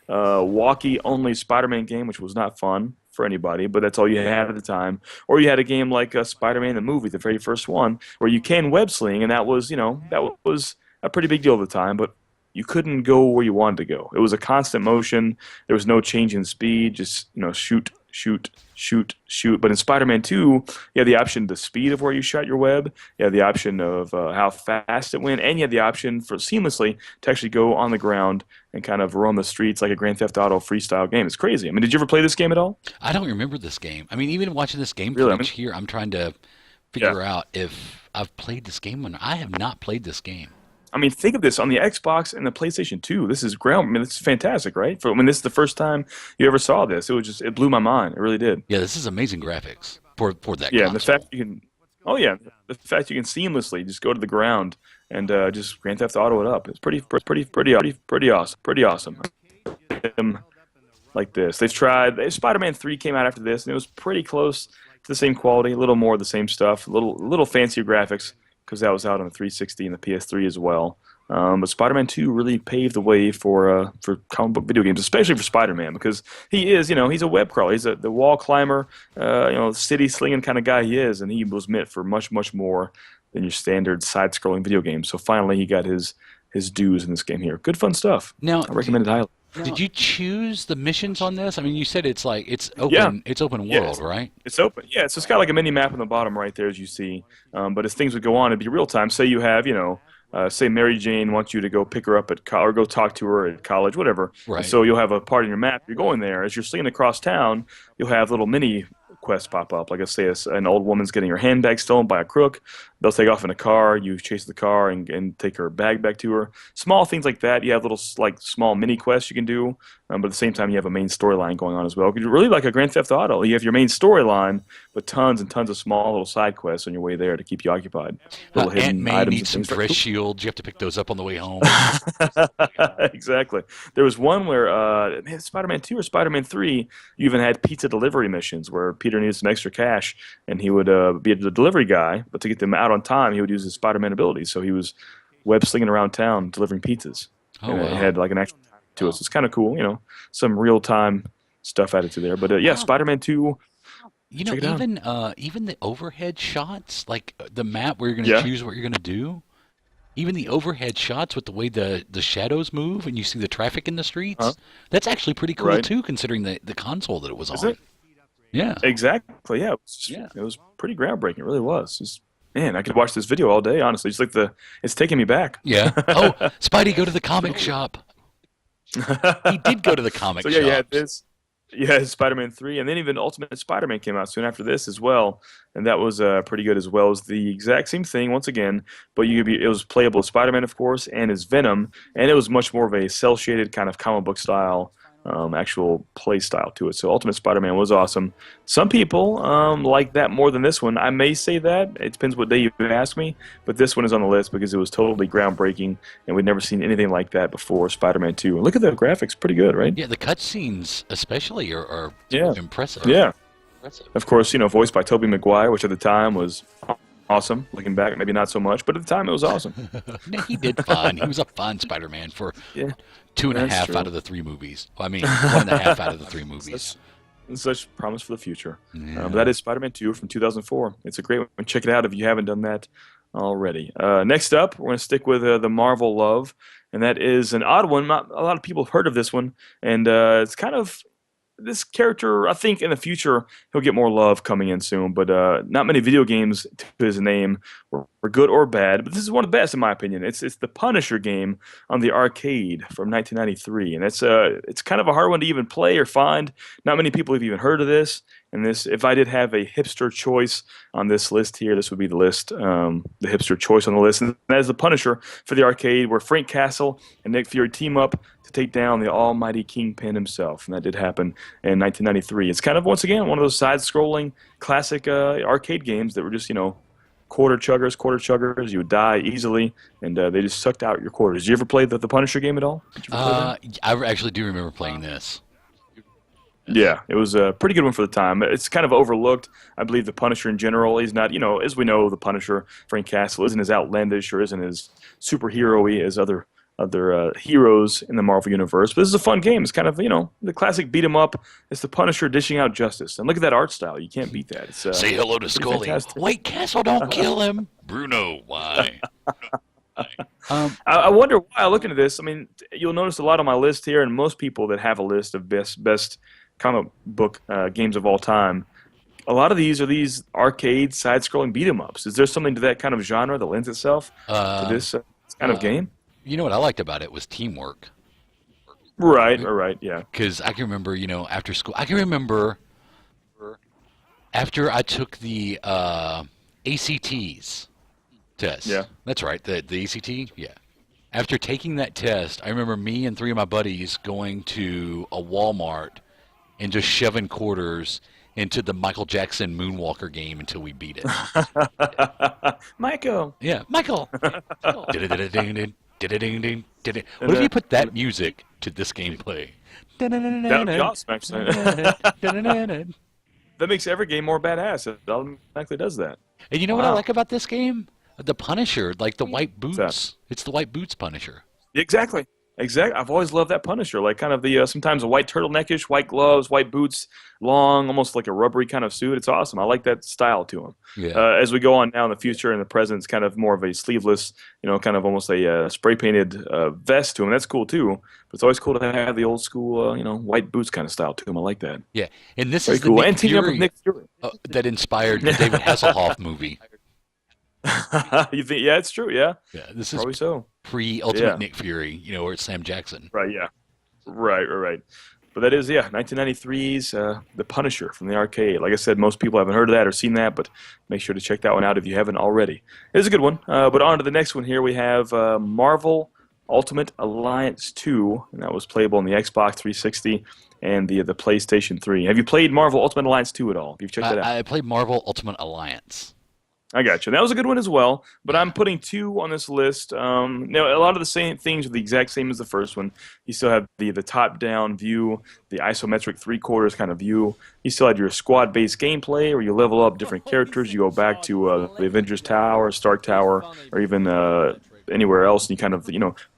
walkie-only Spider-Man game, which was not fun for anybody, but that's all you had at the time. Or you had a game like Spider-Man the movie, the very first one, where you can web sling, and that was, that was a pretty big deal at the time, but you couldn't go where you wanted to go. It was a constant motion. There was no change in speed, just, shoot, shoot, shoot, shoot. But in Spider-Man 2, you had the option, the speed of where you shot your web. You had the option of how fast it went, and you had the option for seamlessly to actually go on the ground and kind of roam the streets like a Grand Theft Auto freestyle game. It's crazy. I mean, did you ever play this game at all? I don't remember this game. I mean, even watching this game Really? I footage mean, here, I'm trying to yeah. figure out if I've played this game or not. I have not played this game. I mean, think of this on the Xbox and the PlayStation 2. This is ground. I mean, this is fantastic, right? For when this is the first time you ever saw this, it blew my mind. It really did. Yeah, this is amazing graphics for that Yeah, and the fact console. you can, oh yeah, the fact you can seamlessly just go to the ground and just Grand Theft Auto it up. It's pretty awesome. Pretty awesome. Um, like this, they've tried. Spider-Man 3 came out after this, and it was pretty close to the same quality, a little more of the same stuff, a little fancier graphics because that was out on the 360 and the PS3 as well. But Spider-Man 2 really paved the way for comic book video games, especially for Spider-Man, because he is, he's a web crawler. He's the wall climber, city slinging kind of guy he is, and he was meant for much, much more than your standard side-scrolling video game. So finally, he got his dues in this game here. Good fun stuff. Now, I recommend it highly. did you choose the missions on this? I mean, you said it's like Yeah. it's open world, Yes. right? It's open. Yeah, so it's got like a mini map on the bottom right there, as you see. But as things would go on, it'd be real time. Say you have, say Mary Jane wants you to go pick her up at or go talk to her at college, whatever. And Right. so you'll have a part in your map. You're going there. As you're slinging across town, you'll have little mini quests pop up. Like I say, an old woman's getting her handbag stolen by a crook. They'll take off in a car. You chase the car and take her bag back to her. Small things like that. You have little like small mini quests you can do, but at the same time you have a main storyline going on as well. You're really like a Grand Theft Auto. You have your main storyline, but tons and tons of small little side quests on your way there to keep you occupied. Little Aunt hidden May items and needs some things like fresh shields. You have to pick those up on the way home. exactly. There was one where, Spider-Man 2 or Spider-Man 3, you even had pizza delivery missions where Peter needed some extra cash, and he would be the delivery guy, but to get them out on time, he would use his Spider-Man abilities. So he was web slinging around town delivering pizzas, Oh and it wow. had like an actual time to it. So it's kind of cool, some real-time stuff added to there. But yeah, Wow. Spider-Man 2, You know, check it out. even the overhead shots, like the map where you're going to Yeah. choose what you're going to do, even the overhead shots with the way the shadows move and you see the traffic in the Huh? streets, that's actually pretty cool Right? too, considering the console that it was Is on. it? Yeah. Exactly. Yeah. Yeah. It was pretty groundbreaking. It really was. Man, I could watch this video all day, honestly. It's taking me back. Yeah. Oh, Spidey, go to the comic shop. He did go to the So comic yeah, you had shops. this. You had Spider-Man 3, and then even Ultimate Spider-Man came out soon after this as well, and that was pretty good as well. It was the exact same thing once again, but it was playable as Spider-Man, of course, and as Venom, and it was much more of a cel-shaded kind of comic book style, actual play style to it. So Ultimate Spider-Man was awesome. Some people like that more than this one. I may say that. It depends what day you ask me, but this one is on the list because it was totally groundbreaking, and we'd never seen anything like that before Spider-Man 2. Look at the graphics. Pretty good, right? Yeah, the cutscenes especially are Yeah. impressive. Yeah. Of course, voiced by Tobey Maguire, which at the time was awesome. Looking back, maybe not so much, but at the time it was awesome. No, he did fine. He was a fine Spider-Man for Yeah, two and a that's half out true. of the three movies. Well, I mean, one and a half out of the three movies. Such, such promise for the future. But Yeah. that is Spider-Man 2 from 2004. It's a great one. Check it out if you haven't done that already. Next up, we're going to stick with the Marvel love, and that is an odd one. Not a lot of people have heard of this one, and it's kind of this character. I think in the future he'll get more love coming in soon, but not many video games to his name were good or bad. But this is one of the best in my opinion. It's the Punisher game on the arcade from 1993, and it's kind of a hard one to even play or find. Not many people have even heard of this. And this, if I did have a hipster choice on this list here, this would be the list, the hipster choice on the list, and that is the Punisher for the arcade, where Frank Castle and Nick Fury team up to take down the almighty Kingpin himself, and that did happen in 1993. It's kind of once again one of those side-scrolling classic arcade games that were just quarter chuggers, quarter chuggers. You would die easily, and they just sucked out your quarters. Did you ever play the Punisher game at all? Did you ever play that? I actually do remember playing this. Yeah, it was a pretty good one for the time. It's kind of overlooked. I believe the Punisher in general, he's not, as we know, the Punisher, Frank Castle, isn't as outlandish or isn't as superhero-y as other heroes in the Marvel universe. But this is a fun game. It's kind of the classic beat 'em up. It's the Punisher dishing out justice, and look at that art style. You can't beat that. It's Say hello to pretty Scully. fantastic. White Castle, don't kill him. Bruno, why? I wonder why. Looking at this, I mean, you'll notice a lot on my list here, and most people that have a list of best comic book games of all time. A lot of these are these arcade side-scrolling beat 'em ups. Is there something to that kind of genre that lends itself to this kind of game? You know what I liked about it was teamwork. Right, yeah. Because I can remember, after school, I can remember after I took the ACTs test. Yeah. That's right, the ACT, yeah. After taking that test, I remember me and three of my buddies going to a Walmart and just shoving quarters into the Michael Jackson Moonwalker game until we beat it. Michael. Yeah, Michael. What if you put that music to this gameplay? That would be awesome, actually. That makes every game more badass. It automatically does that. And you know what I like about this game? The Punisher, like the white boots. that? It's the white boots Punisher. Exactly. I've always loved that Punisher. Like kind of the sometimes a white turtleneckish, white gloves, white boots, long, almost like a rubbery kind of suit. It's awesome. I like that style to him. Yeah. As we go on now in the future and the present, it's kind of more of a sleeveless, kind of almost a spray painted vest to him. That's cool too. But it's always cool to have the old school, white boots kind of style to him. I like that. Yeah, and this Very is the cool. Nick And teaming up with Fury Nick Fury. that inspired the David Hasselhoff movie. You think? Yeah, it's true. Yeah, Yeah, this is probably so. pre-Ultimate Yeah. Nick Fury, where it's Sam Jackson. Right. Yeah. Right. But that is, 1993's The Punisher from the arcade. Like I said, most people haven't heard of that or seen that, but make sure to check that one out if you haven't already. It is a good one. But on to the next one here. We have Marvel Ultimate Alliance 2, and that was playable on the Xbox 360 and the PlayStation 3. Have you played Marvel Ultimate Alliance 2 at all? Have you checked that out? I played Marvel Ultimate Alliance. I got you. That was a good one as well, but I'm putting two on this list. Now, a lot of the same things are the exact same as the first one. You still have the top-down view, the isometric three-quarters kind of view. You still had your squad-based gameplay where you level up different characters. You go back to the Avengers Tower, Stark Tower, or even anywhere else, and you kind of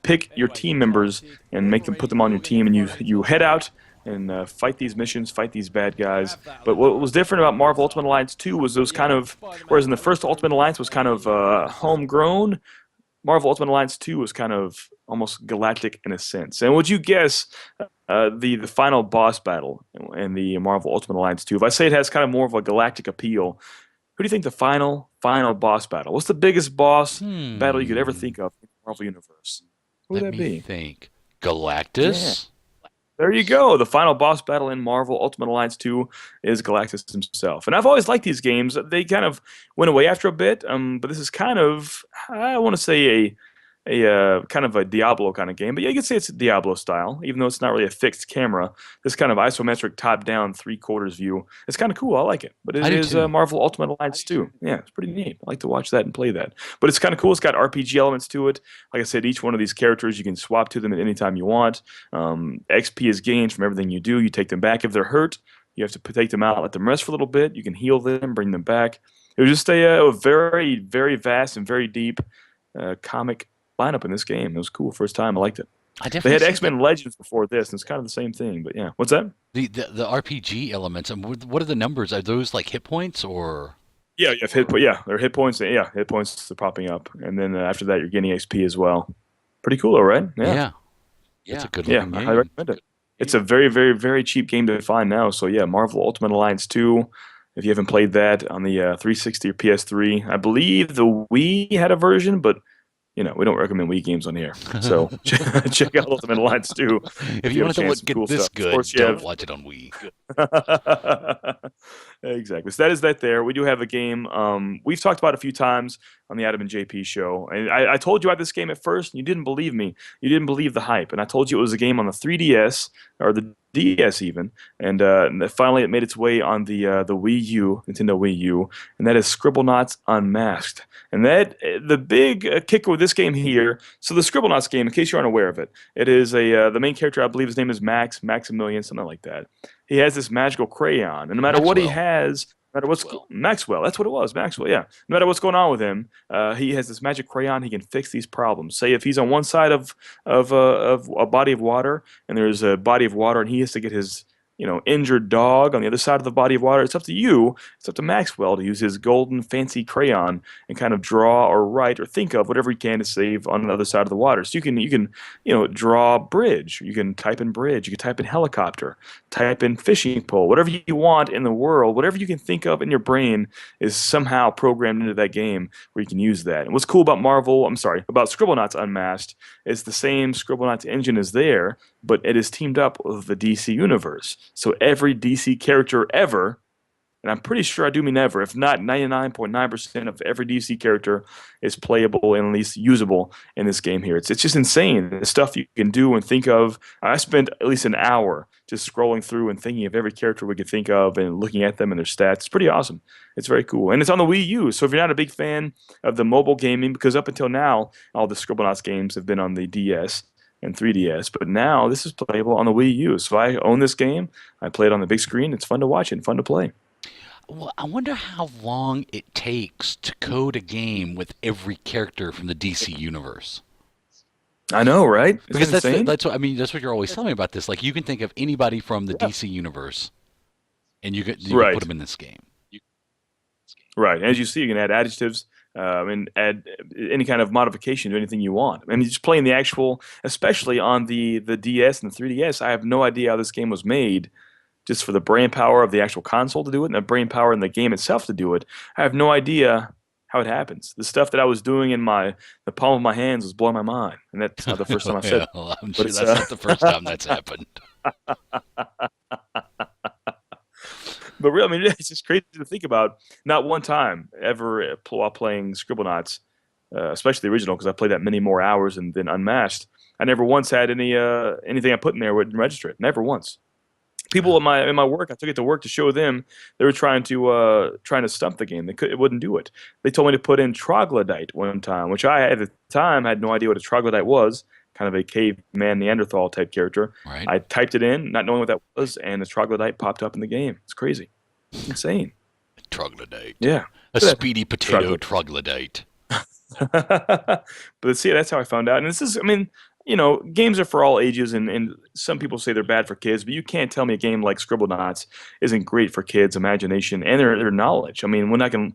pick your team members and put them on your team, and you head out and fight these missions, fight these bad guys. But what was different about Marvel Ultimate Alliance 2 was those kind of, whereas in the first Ultimate Alliance was kind of homegrown, Marvel Ultimate Alliance 2 was kind of almost galactic in a sense. And would you guess the final boss battle in the Marvel Ultimate Alliance 2? If I say it has kind of more of a galactic appeal, who do you think the final boss battle? What's the biggest boss battle you could ever think of in the Marvel Universe? Who would Let that me be? think. Galactus? There you go. The final boss battle in Marvel Ultimate Alliance 2 is Galactus himself. And I've always liked these games. They kind of went away after a bit, but this is kind of, I want to say, a kind of a Diablo kind of game. But yeah, you could say it's Diablo style, even though it's not really a fixed camera. This kind of isometric top-down three-quarters view. It's kind of cool. I like it. But it I do is too. Marvel Ultimate Alliance 2. Yeah, it's pretty neat. I like to watch that and play that. But it's kind of cool. It's got RPG elements to it. Like I said, each one of these characters, you can swap to them at any time you want. XP is gained from everything you do. You take them back if they're hurt. You have to take them out, let them rest for a little bit. You can heal them, bring them back. It was just a very, very vast and very deep comic lineup in this game. It was cool. First time. I liked it. I They definitely had see X-Men Legends before this, and it's kind of the same thing. But yeah, what's that? the RPG elements. And what are the numbers? Are those like hit points or? Yeah, you have they're hit points. Yeah, hit points are popping up, and then after that, you're getting XP as well. Pretty cool, though, right? Yeah. It's a good Yeah, looking I game. highly recommend it. It's a very, very, very cheap game to find now. So yeah, Marvel Ultimate Alliance 2. If you haven't played that on the 360 or PS3, I believe the Wii had a version, but we don't recommend Wii games on here. So check out Ultimate Alliance 2 If you have want a to chance. Some get cool this stuff. Of good, course, you don't have watch it on Wii. Exactly. So that is that there. We do have a game we've talked about a few times on the Adam and JP show. And I told you about this game at first, and you didn't believe me. You didn't believe the hype. And I told you it was a game on the 3DS, or the DS even. And finally it made its way on the Wii U, Nintendo Wii U. And that is Scribblenauts Unmasked. And that the big kicker with this game here, so the Scribblenauts game, in case you aren't aware of it, it is the main character, I believe his name is Maximilian, something like that. He has this magical crayon, and no matter what he Maxwell. has, No matter what's Maxwell, that's what it was, Maxwell. Yeah. No matter what's going on with him, he has this magic crayon. He can fix these problems. Say if he's on one side of a body of water, and there's a body of water, and he has to get his injured dog on the other side of the body of water. It's up to you. It's up to Maxwell to use his golden fancy crayon and kind of draw or write or think of whatever he can to save on the other side of the water. So you can draw bridge. You can type in bridge. You can type in helicopter. Type in fishing pole. Whatever you want in the world, whatever you can think of in your brain is somehow programmed into that game where you can use that. And what's cool about about Scribblenauts Unmasked is the same Scribblenauts engine is there, but it is teamed up with the DC universe. So every DC character ever, and I'm pretty sure I do mean ever, if not 99.9% of every DC character is playable and at least usable in this game here. It's just insane. The stuff you can do and think of. I spent at least an hour just scrolling through and thinking of every character we could think of and looking at them and their stats. It's pretty awesome. It's very cool. And it's on the Wii U. So if you're not a big fan of the mobile gaming, because up until now, all the Scribblenauts games have been on the DS and 3DS, but now this is playable on the Wii U. So I own this game. I play it on the big screen. It's fun to watch and fun to play. Well, I wonder how long it takes to code a game with every character from the DC universe. I know, right? Isn't Because it insane? that's what I mean. That's what you're always telling me about this. Like you can think of anybody from the DC universe, and you can put Right. them in this game. Right. As you see, you can add adjectives and add any kind of modification to anything you want. I mean, just playing the actual, especially on the DS and the 3DS, I have no idea how this game was made just for the brain power of the actual console to do it and the brain power in the game itself to do it. I have no idea how it happens. The stuff that I was doing in the palm of my hands was blowing my mind. And that's not the first time I've said it. Well, I'm But sure it's that's not the first time that's happened. but really, I mean, it's just crazy to think about. Not one time ever while playing Scribblenauts, especially the original, because I played that many more hours and then Unmasked. I never once had anything I put in there wouldn't register it. Never once. People in my work, I took it to work to show them. They were trying to stump the game. It wouldn't do it. They told me to put in troglodyte one time, which I at the time had no idea what a troglodyte was. Kind of a caveman Neanderthal type character. Right? I typed it in, not knowing what that was, and the troglodyte popped up in the game. It's crazy. It's insane. Troglodyte. Yeah. A speedy potato Troglodyte. troglodyte. But see, that's how I found out. And this is, I mean, games are for all ages, and some people say they're bad for kids, but you can't tell me a game like Scribblenauts isn't great for kids' imagination and their knowledge. I mean, I'm,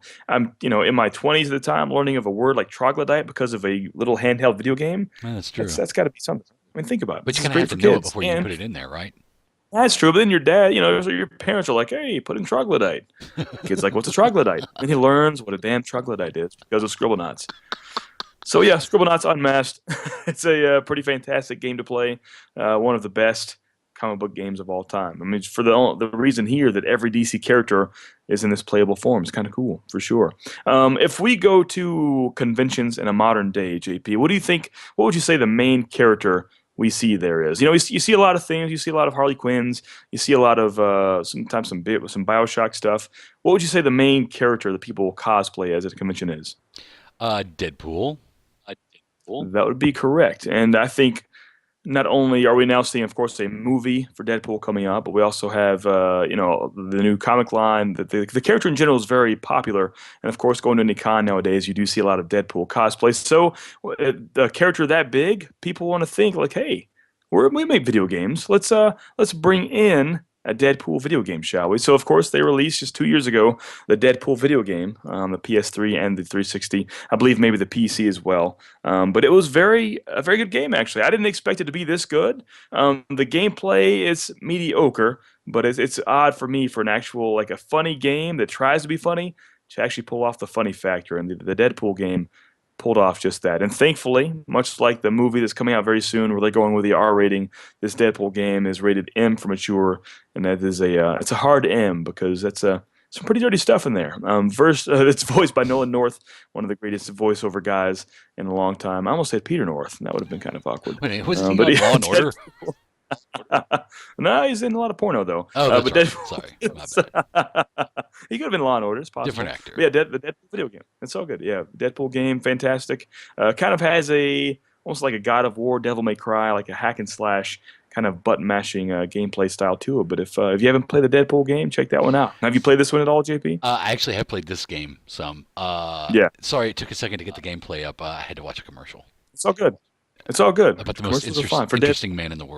in my 20s at the time, learning of a word like troglodyte because of a little handheld video game. Yeah, that's true. That's got to be something. I mean, think about it. But This you is kind of great have for to know it kids. before you And put it in there, right? that's true. But then your dad, so your parents are like, hey, put in troglodyte. Kid's like, what's a troglodyte? And he learns what a damn troglodyte is because of Scribblenauts. So yeah, Scribblenauts Unmasked. It's a pretty fantastic game to play. One of the best comic book games of all time. I mean, for the reason here that every DC character is in this playable form. It's kind of cool, for sure. If we go to conventions in a modern day, JP, what do you think? What would you say the main character we see there is? You see a lot of things. You see a lot of Harley Quinns. You see a lot of sometimes some Bioshock stuff. What would you say the main character that people cosplay as at a convention is? Deadpool. That would be correct. And I think not only are we now seeing, of course, a movie for Deadpool coming up, but we also have, the new comic line. The character in general is very popular. And of course, going to any con nowadays, you do see a lot of Deadpool cosplays. So a character that big, people want to think like, hey, we make video games. Let's bring in a Deadpool video game, shall we? So, of course, they released just 2 years ago the Deadpool video game on the PS3 and the 360. I believe maybe the PC as well. But it was a very good game, actually. I didn't expect it to be this good. The gameplay is mediocre, but it's odd for me for an actual, like a funny game that tries to be funny to actually pull off the funny factor. And the Deadpool game pulled off just that. And thankfully, much like the movie that's coming out very soon, where they're going with the R rating, this Deadpool game is rated M for mature, and that is it's a hard M because that's some pretty dirty stuff in there. It's voiced by Nolan North, one of the greatest voiceover guys in a long time. I almost said Peter North, and that would have been kind of awkward. Wait, was he But on Law and Order? No, he's in a lot of porno though. Oh, But that's right. Sorry, my bad. he could have been Law and Order. It's possible. Different actor. But yeah, the Deadpool video game. It's so good. Yeah, Deadpool game, fantastic. Kind of has almost like a God of War, Devil May Cry, like a hack and slash kind of button mashing gameplay style to it. But if you haven't played the Deadpool game, check that one out. Have you played this one at all, JP? I actually have played this game some. Yeah, Sorry, it took a second to get the gameplay up. I had to watch a commercial it's all good. It's all good. about the most Commercials are fine for Deadpool. interesting man in the world.